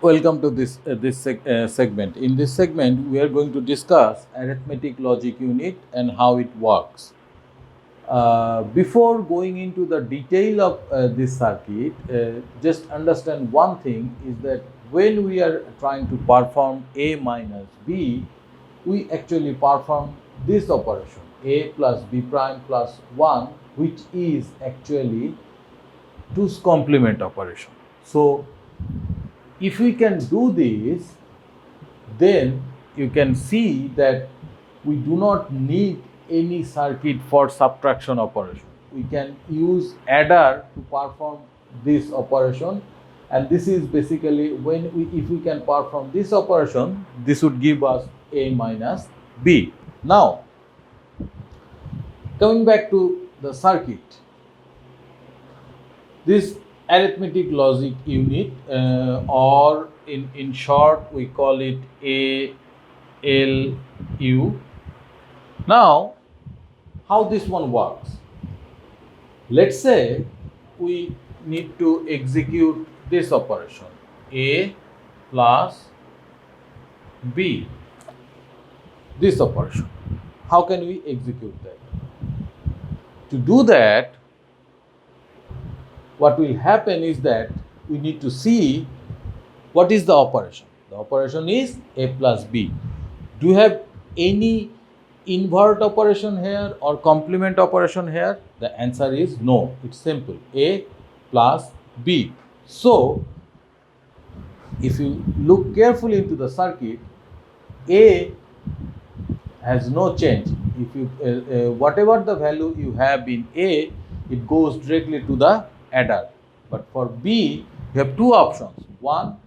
Welcome to this segment. In this segment, we are going to discuss arithmetic logic unit and how it works. Before going into the detail of this circuit, just understand one thing is that when we are trying to perform A minus B, we actually perform this operation A plus B prime plus 1, which is actually 2's complement operation. So if we can do this, then you can see that we do not need any circuit for subtraction operation. We can use adder to perform this operation, and this is basically if we can perform this operation, this would give us A minus B. Now, coming back to the circuit, this arithmetic logic unit, or in short we call it ALU. Now, how this one works? Let's say we need to execute this operation A plus B, this operation. How can we execute that? To do that, what will happen is that we need to see what is the operation. The operation is A plus B. Do you have any invert operation here or complement operation here? The answer is no. It's simple. A plus B. So, if you look carefully into the circuit, A has no change. If you whatever the value you have in A, it goes directly to the adder. But for B, you have two options. One,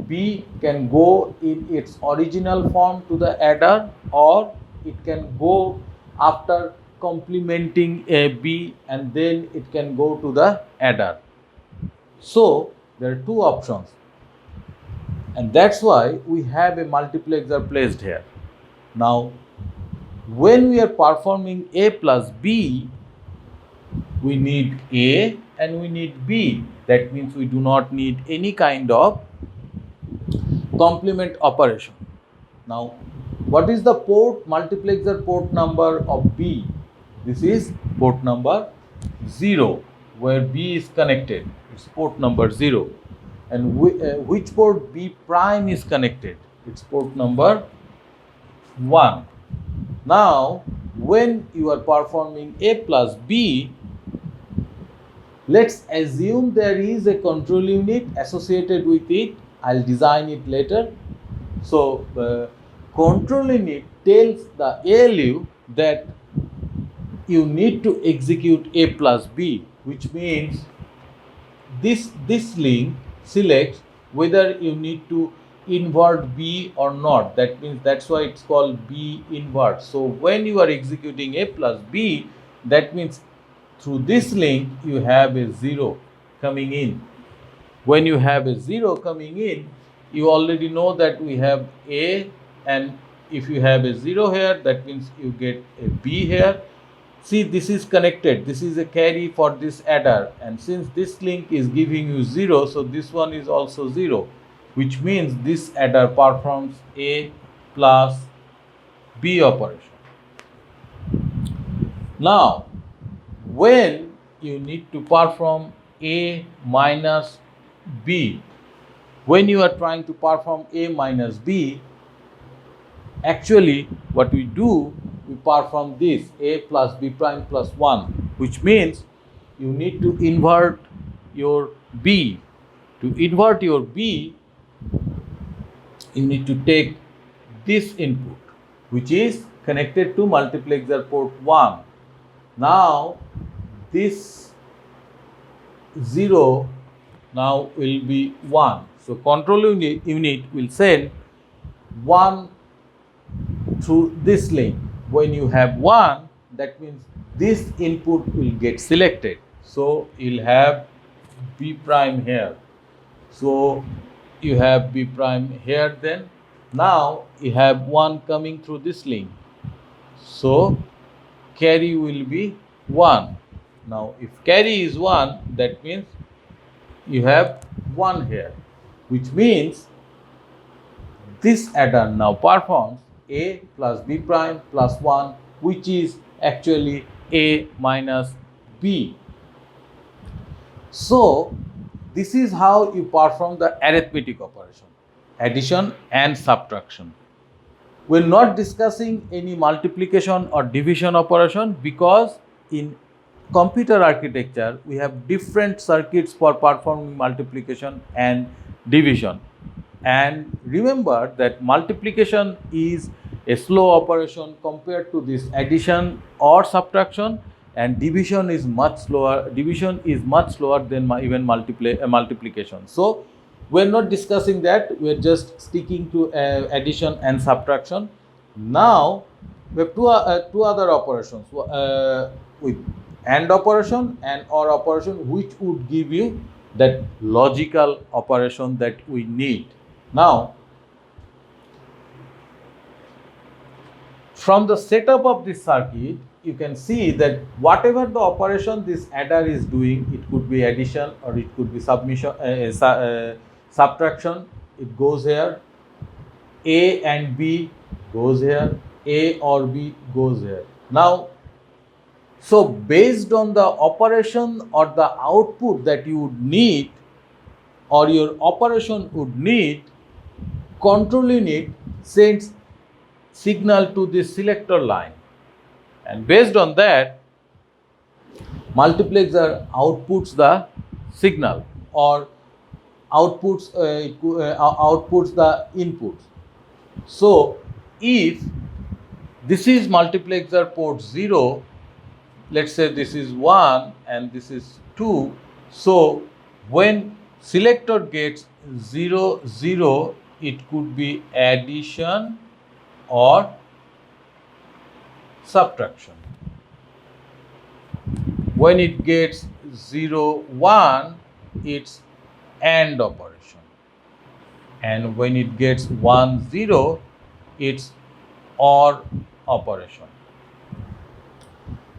B can go in its original form to the adder, or it can go after complementing a B and then it can go to the adder. So there are two options, and that's why we have a multiplexer placed here. Now, when we are performing A plus B, we need A and we need B. That means we do not need any kind of complement operation. Now, what is the multiplexer port number of B? This is port number 0, where B is connected. It's port number 0. And which port B prime is connected? It's port number 1. Now, when you are performing A plus B, let's assume there is a control unit associated with it. I'll design it later. So, control unit tells the ALU that you need to execute A plus B, which means this link selects whether you need to invert B or not. That means that's why it's called B invert. So when you are executing A plus B, that means through this link you have a 0 coming in. When you have a 0 coming in, you already know that we have A, and if you have a 0 here, that means you get a B here. See, this is connected. This is a carry for this adder, and since this link is giving you 0, so this one is also 0, which means this adder performs A plus B operation. Now, when you need to perform A minus B, when you are trying to perform A minus B, actually what we do, we perform this A plus B prime plus 1, which means you need to invert your B. To invert your B, you need to take this input, which is connected to multiplexer port 1. Now, this 0 now will be 1. So, control unit will send 1 through this link. When you have 1, that means this input will get selected. So, you'll have B prime here. So, you have B prime here then. Now, you have 1 coming through this link. So, carry will be 1. Now, if carry is 1, that means you have 1 here, which means this adder now performs A plus B prime plus 1, which is actually A minus B. So this is how you perform the arithmetic operation, addition and subtraction. We are not discussing any multiplication or division operation because in computer architecture we have different circuits for performing multiplication and division. And remember that multiplication is a slow operation compared to this addition or subtraction, and division is much slower. Division is much slower than even multiplication. So we are not discussing that. We are just sticking to addition and subtraction. Now we have two other operations with AND operation and OR operation, which would give you that logical operation that we need. Now, from the setup of this circuit, you can see that whatever the operation this adder is doing, it could be addition or it could be subtraction. It goes here. A and B goes here. A or B goes here. Now, so based on the operation or the output that you would need or your operation would need, control unit sends signal to the selector line, and based on that multiplexer outputs the signal or outputs the inputs. So if this is multiplexer port 0, let's say this is 1 and this is 2, so when selector gets 0 0, it could be addition or subtraction. When it gets 0 1, it's AND operation, and when it gets 1 0, it's OR operation.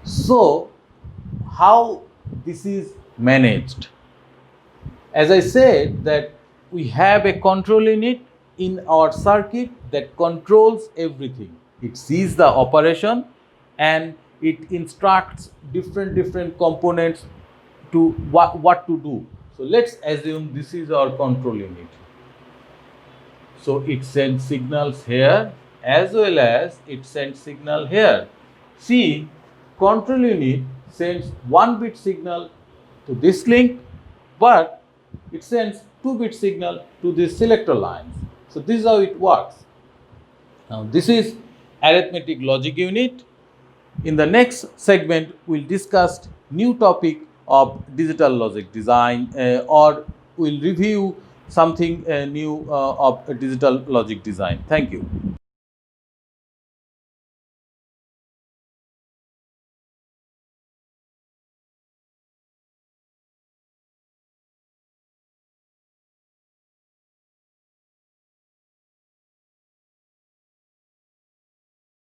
So how this is managed? As I said that we have a control unit in our circuit that controls everything. It sees the operation and it instructs different components to what to do. So let's assume this is our control unit. So it sends signals here as well as it sends signal here. See, control unit sends 1-bit signal to this link, but it sends 2-bit signal to these selector lines. So this is how it works. Now this is arithmetic logic unit. In the next segment, we'll discuss new topic of digital logic design, or we'll review something new of digital logic design. Thank you.